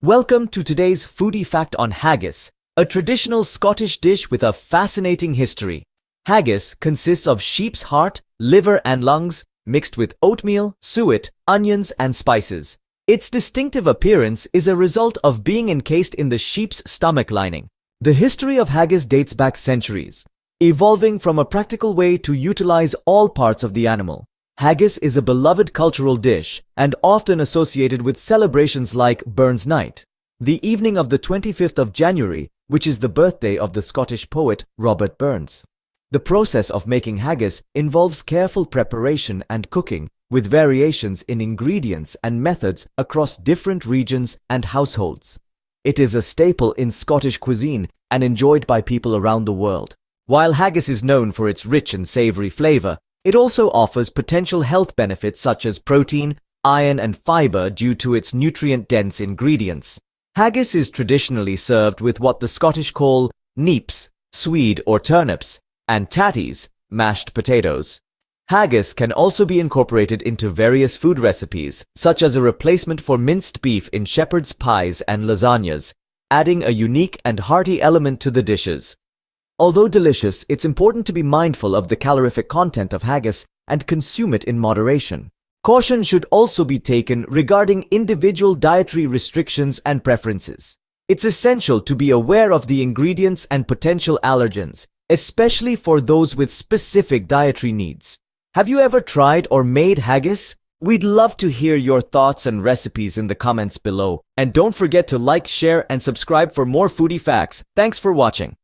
Welcome to today's foodie fact on haggis, a traditional Scottish dish with a fascinating history. Haggis consists of sheep's heart, liver and lungs, mixed with oatmeal, suet, onions and spices. Its distinctive appearance is a result of being encased in the sheep's stomach lining. The history of haggis dates back centuries, evolving from a practical way to utilize all parts of the animal. Haggis is a beloved cultural dish and often associated with celebrations like Burns Night, the evening of the 25th of January, which is the birthday of the Scottish poet Robert Burns. The process of making haggis involves careful preparation and cooking, with variations in ingredients and methods across different regions and households. It is a staple in Scottish cuisine and enjoyed by people around the world. While haggis is known for its rich and savory flavor, it also offers potential health benefits such as protein, iron and fiber due to its nutrient-dense ingredients. Haggis is traditionally served with what the Scottish call neeps, swede or turnips, and tatties, mashed potatoes. Haggis can also be incorporated into various food recipes, such as a replacement for minced beef in shepherd's pies and lasagnas, adding a unique and hearty element to the dishes. Although delicious, it's important to be mindful of the calorific content of haggis and consume it in moderation. Caution should also be taken regarding individual dietary restrictions and preferences. It's essential to be aware of the ingredients and potential allergens, especially for those with specific dietary needs. Have you ever tried or made haggis? We'd love to hear your thoughts and recipes in the comments below. And don't forget to like, share, and subscribe for more foodie facts. Thanks for watching.